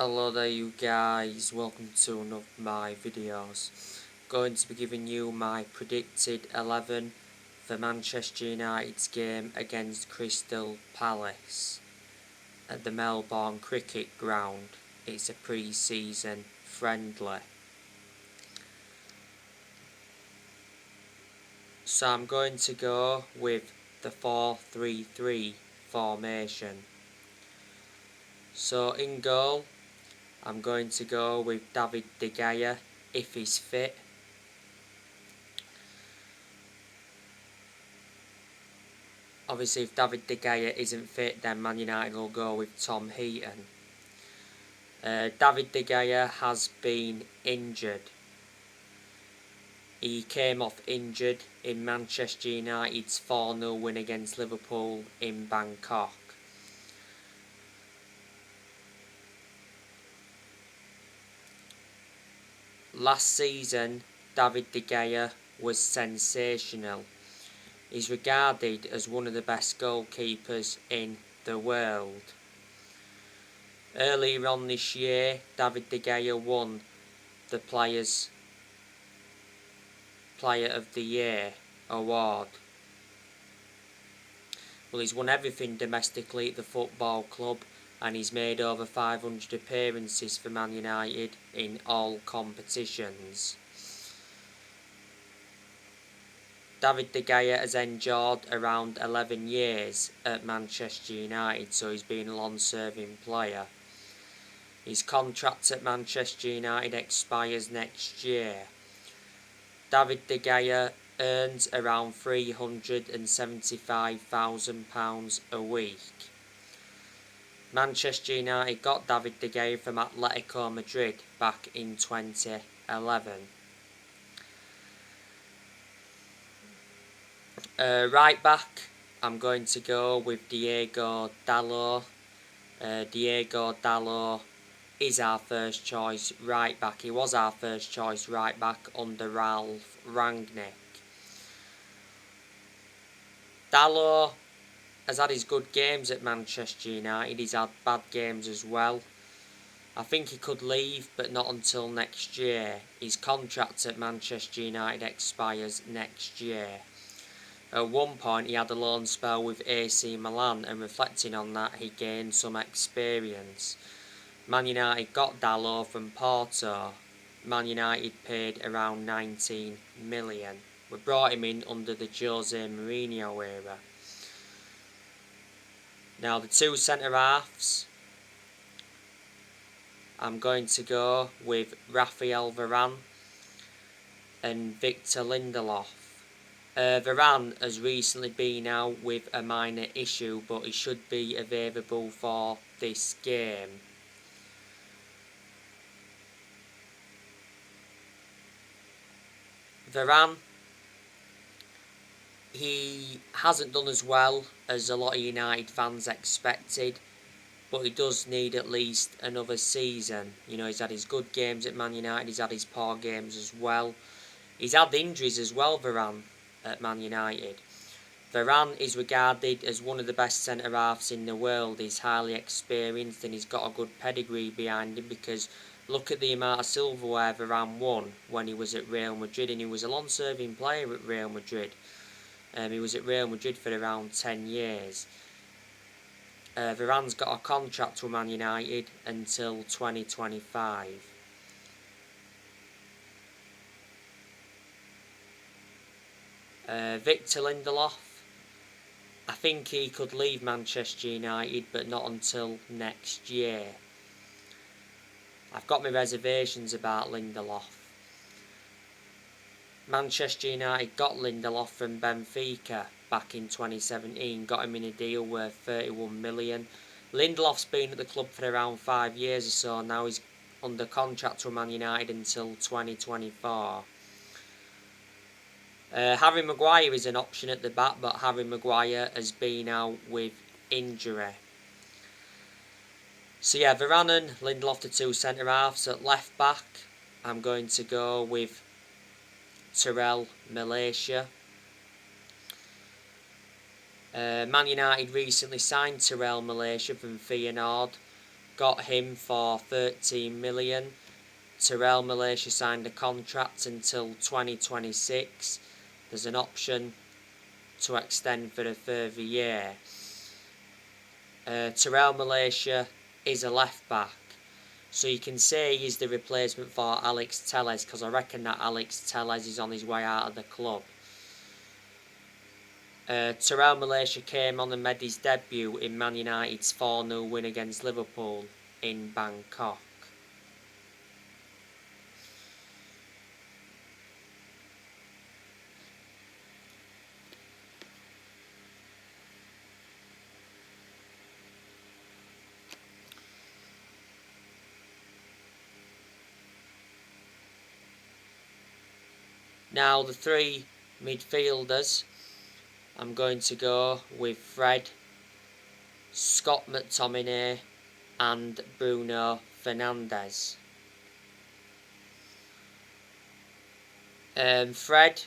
Hello there you guys, welcome to one of my videos. Going to be giving you my predicted 11 for Manchester United's game against Crystal Palace at the Melbourne Cricket Ground. It's a pre-season friendly. So I'm going to go with the 4-3-3 formation. So in goal, I'm going to go with David De Gea if he's fit. Obviously, if David De Gea isn't fit, then Man United will go with Tom Heaton. David De Gea has been injured. He came off injured in Manchester United's 4-0 win against Liverpool in Bangkok. Last season, David De Gea was sensational. He's regarded as one of the best goalkeepers in the world. Earlier on this year, David De Gea won the Player of the Year award. Well, he's won everything domestically at the football club, and he's made over 500 appearances for Man United in all competitions. David De Gea has endured around 11 years at Manchester United, so he's been a long-serving player. His contract at Manchester United expires next year. David De Gea earns around £375,000 a week. Manchester United got David De Gea from Atletico Madrid back in 2011. Right back, I'm going to go with Diego Dalot. Diego Dalot is our first choice right back. He was our first choice right back under Ralph Rangnick. Dalot has had his good games at Manchester United. He's had bad games as well. I think he could leave, but not until next year. His contract at Manchester United expires next year. At one point he had a loan spell with AC Milan, and reflecting on that, he gained some experience. Man United got Dalot from Porto. Man United paid around 19 million. We brought him in under the Jose Mourinho era. Now the two centre-halves, I'm going to go with Raphael Varane and Victor Lindelof. Varane has recently been out with a minor issue, but he should be available for this game. Varane, he hasn't done as well as a lot of United fans expected, but he does need at least another season. You know, he's had his good games at Man United, he's had his poor games as well. He's had injuries as well, Varane, at Man United. Varane is regarded as one of the best centre-halves in the world. He's highly experienced and he's got a good pedigree behind him, because look at the amount of silverware Varane won when he was at Real Madrid, and he was a long-serving player at Real Madrid. He was at Real Madrid for around 10 years. Varane's got a contract with Man United until 2025. Victor Lindelof, I think he could leave Manchester United, but not until next year. I've got my reservations about Lindelof. Manchester United got Lindelof from Benfica back in 2017, got him in a deal worth 31 million. Lindelof's been at the club for around 5 years or so now. He's under contract with Man United until 2024. Harry Maguire is an option at the back, but Harry Maguire has been out with injury. So yeah, Varane and Lindelof, the two centre-halves. At left back, I'm going to go with Terrell Malaysia. Man United recently signed Terrell Malaysia from Feyenoord. got him for 13 million. Terrell Malaysia signed a contract until 2026. There's an option to extend for a further year. Terrell Malaysia is a left back, so you can say he's the replacement for Alex Telles, because I reckon that Alex Telles is on his way out of the club. Terrell Malaysia came on and made his debut in Man United's 4-0 win against Liverpool in Bangkok. Now the three midfielders, I'm going to go with Fred, Scott McTominay and Bruno Fernandes. Fred,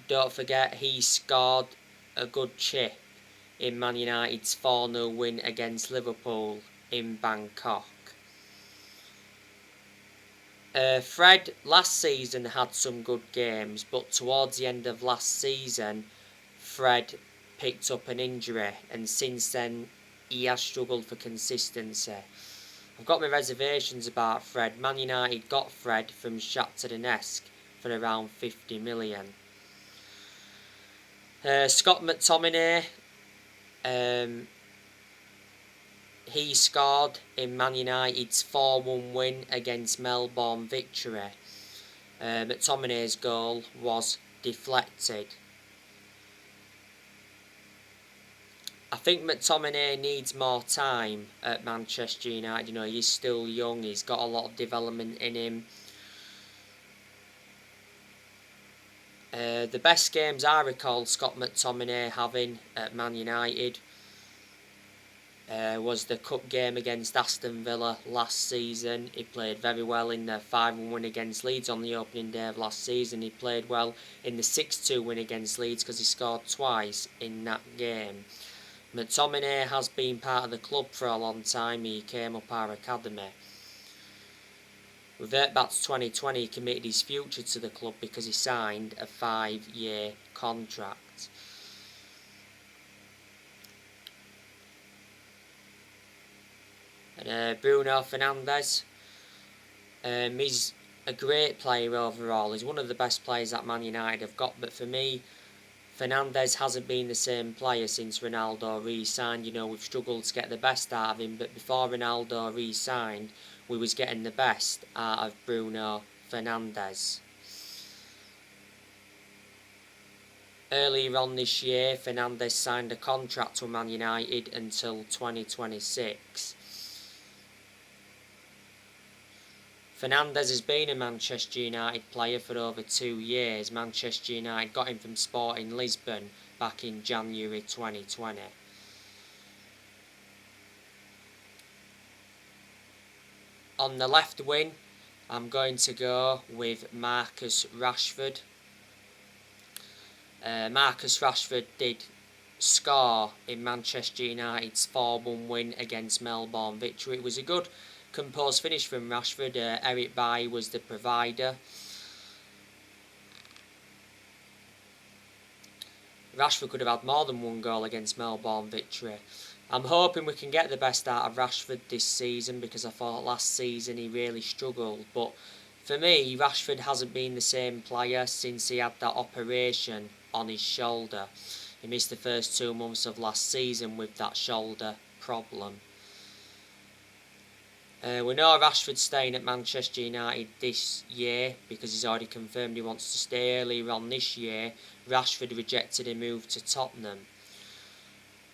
don't forget he scored a good chip in Man United's 4-0 win against Liverpool in Bangkok. Fred last season had some good games, but towards the end of last season Fred picked up an injury, and since then he has struggled for consistency. I've got my reservations about Fred. Man United got Fred from Shakhtar Donetsk for around 50 million. Scott McTominay, he scored in Man United's 4-1 win against Melbourne Victory. McTominay's goal was deflected. I think McTominay needs more time at Manchester United. You know, he's still young, he's got a lot of development in him. The best games I recall Scott McTominay having at Man United was the cup game against Aston Villa last season. He played very well in the 5-1 win against Leeds on the opening day of last season. He played well in the 6-2 win against Leeds because he scored twice in that game. McTominay has been part of the club for a long time. He came up our academy. Revert back to 2020, he committed his future to the club because he signed a 5-year contract. And Bruno Fernandes, he's a great player overall. He's one of the best players that Man United have got, but for me, Fernandes hasn't been the same player since Ronaldo re-signed. You know, we've struggled to get the best out of him, but before Ronaldo re-signed, we was getting the best out of Bruno Fernandes. Earlier on this year, Fernandes signed a contract with Man United until 2026. Fernandes has been a Manchester United player for over 2 years. Manchester United got him from Sporting Lisbon back in January 2020. On the left wing, I'm going to go with Marcus Rashford. Marcus Rashford did score in Manchester United's 4-1 win against Melbourne Victory. It was a good composed finish from Rashford. Eric Bailly was the provider. Rashford could have had more than one goal against Melbourne Victory. I'm hoping we can get the best out of Rashford this season, because I thought last season he really struggled. But for me, Rashford hasn't been the same player since he had that operation on his shoulder. He missed the first 2 months of last season with that shoulder problem. We know Rashford's staying at Manchester United this year because he's already confirmed he wants to stay. Earlier on this year, Rashford rejected a move to Tottenham.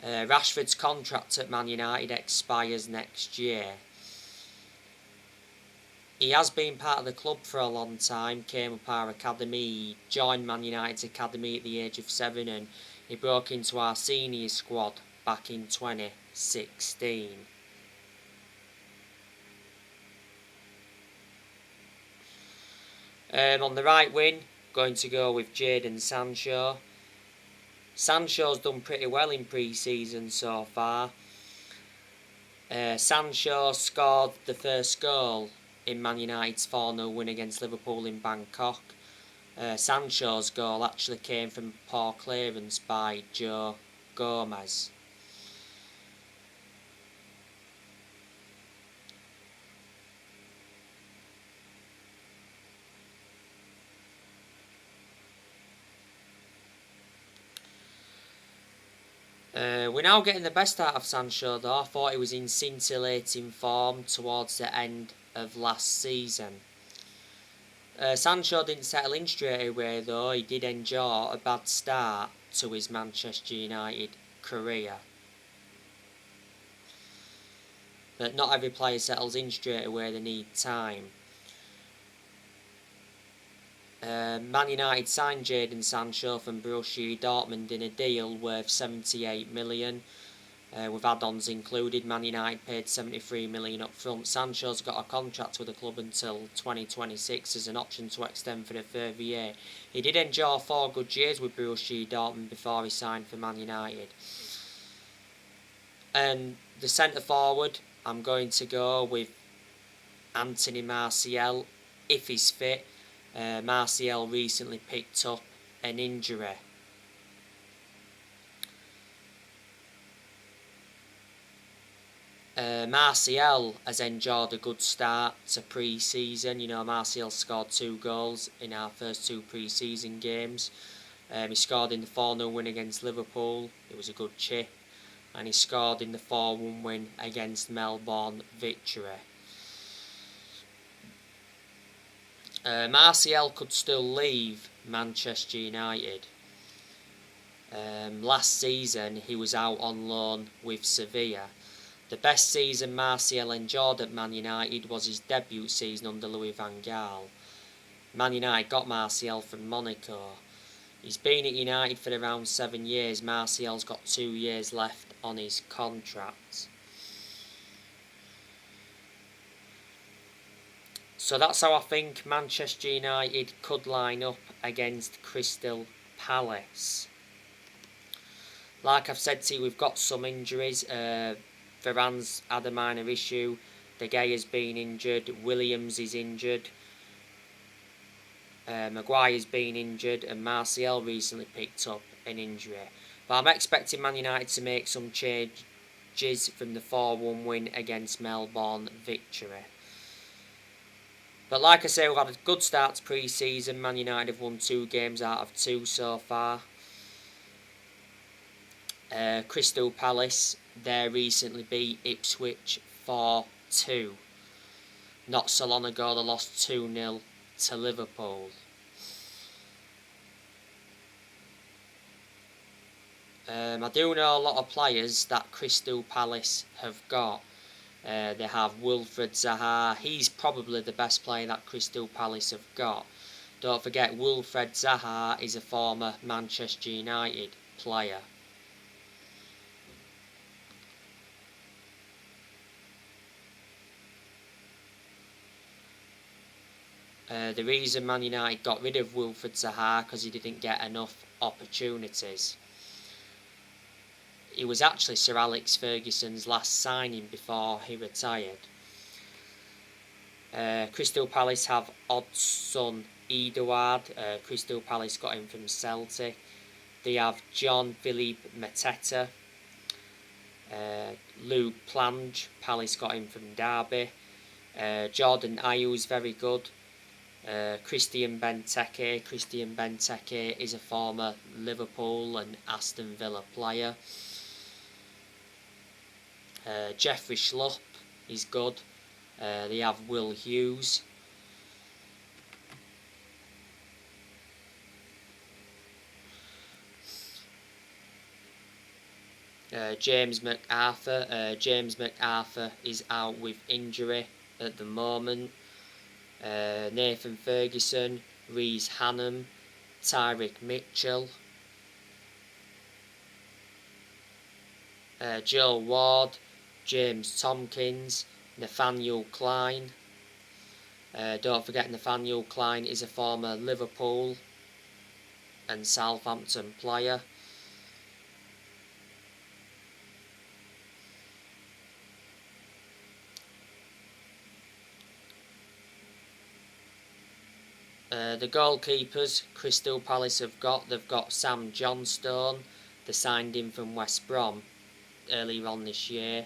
Rashford's contract at Man United expires next year. He has been part of the club for a long time, came up our academy, he joined Man United's academy at the age of 7 and he broke into our senior squad back in 2016. On the right wing, going to go with Jadon Sancho. Sancho's done pretty well in pre-season so far. Sancho scored the first goal in Man United's 4-0 win against Liverpool in Bangkok. Sancho's goal actually came from poor clearance by Joe Gomez. We're now getting the best out of Sancho though. I thought he was in scintillating form towards the end of last season. Sancho didn't settle in straight away though. He did endure a bad start to his Manchester United career. But not every player settles in straight away, they need time. Man United signed Jadon Sancho from Borussia Dortmund in a deal worth 78 million. With add-ons included. Man United paid 73 million up front. Sancho's got a contract with the club until 2026 as an option to extend for a further year. He did enjoy 4 good years with Borussia Dortmund before he signed for Man United. And the centre forward, I'm going to go with Anthony Martial if he's fit. Martial recently picked up an injury. Martial has enjoyed a good start to pre-season. You know, Martial scored 2 goals in our first 2 pre-season games. He scored in the 4-0 win against Liverpool. It was a good chip. And he scored in the 4-1 win against Melbourne Victory. Martial could still leave Manchester United. Last season he was out on loan with Sevilla. The best season Martial enjoyed at Man United was his debut season under Louis van Gaal. Man United got Martial from Monaco. He's been at United for around 7 years. Martial's got 2 years left on his contract. So that's how I think Manchester United could line up against Crystal Palace. Like I've said to you, we've got some injuries. Varane's had a minor issue. De Gea's been injured. Williams is injured. Maguire's been injured. And Martial recently picked up an injury. But I'm expecting Man United to make some changes from the 4-1 win against Melbourne Victory. But like I say, we've had a good start to pre-season. Man United have won 2 games out of 2 so far. Crystal Palace, they recently beat Ipswich 4-2. Not so long ago they lost 2-0 to Liverpool. I do know a lot of players that Crystal Palace have got. They have Wilfred Zaha. He's probably the best player that Crystal Palace have got. Don't forget, Wilfred Zaha is a former Manchester United player. The reason Man United got rid of Wilfred Zaha because he didn't get enough opportunities. He was actually Sir Alex Ferguson's last signing before he retired. Crystal Palace have Odsonne Edouard. Crystal Palace got him from Celtic. They have Jean-Philippe Mateta. Luke Plange. Palace got him from Derby. Jordan Ayew is very good. Christian Benteke. Christian Benteke is a former Liverpool and Aston Villa player. Jeffrey Schlupp is good. They have Will Hughes. James McArthur. James McArthur is out with injury at the moment. Nathan Ferguson, Reece Hannum, Tyrick Mitchell, Joe Ward, James Tompkins, Nathaniel Klein. Don't forget Nathaniel Klein is a former Liverpool and Southampton player. The goalkeepers Crystal Palace they've got Sam Johnstone. They signed him from West Brom earlier on this year.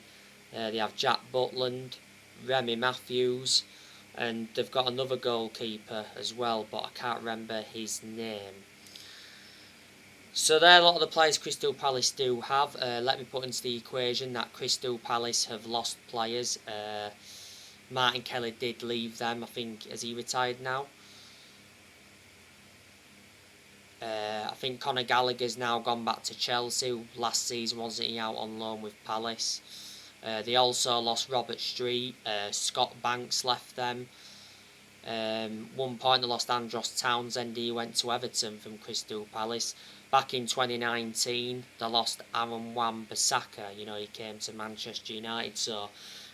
They have Jack Butland, Remy Matthews, and they've got another goalkeeper as well, but I can't remember his name. So there are a lot of the players Crystal Palace do have. Let me put into the equation that Crystal Palace have lost players. Martin Kelly did leave them. I think, has he retired now? I think Conor Gallagher's now gone back to Chelsea. Last season, wasn't he out on loan with Palace? They also lost Robert Street. Scott Banks left them. One point they lost Andros Townsend. He went to Everton from Crystal Palace. Back in 2019, they lost Aaron Wan-Bissaka. He came to Manchester United. So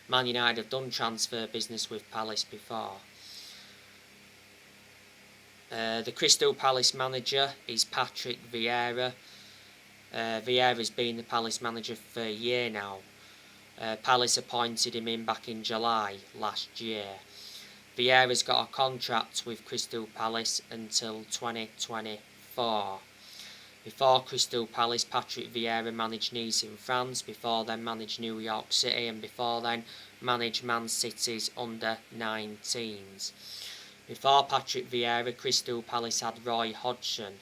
Man United have done transfer business with Palace before. The Crystal Palace manager is Patrick Vieira. Vieira's been the Palace manager for a year now. Palace appointed him in back in July last year. Vieira's got a contract with Crystal Palace until 2024. Before Crystal Palace, Patrick Vieira managed Nice in France, before then managed New York City, and before then managed Man City's under-19s. Before Patrick Vieira, Crystal Palace had Roy Hodgson.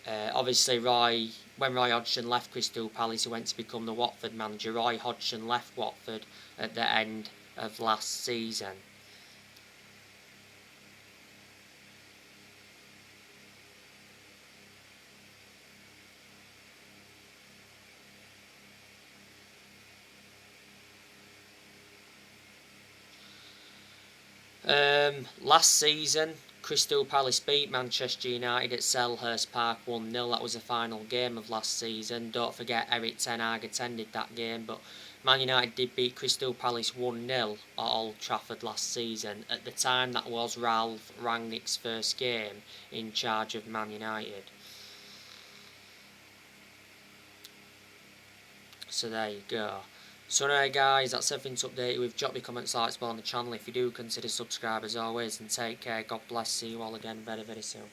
Obviously, when Roy Hodgson left Crystal Palace, he went to become the Watford manager. Roy Hodgson left Watford at the end of last season. Last season, Crystal Palace beat Manchester United at Selhurst Park 1-0. That was the final game of last season. Don't forget Erik ten Hag attended that game, but Man United did beat Crystal Palace 1-0 at Old Trafford last season. At the time, that was Ralph Rangnick's first game in charge of Man United. So there you go. So anyway guys, that's everything to update you with. Drop your comments, likes, on the channel if you do, consider subscribe as always, and take care. God bless. See you all again very, very soon.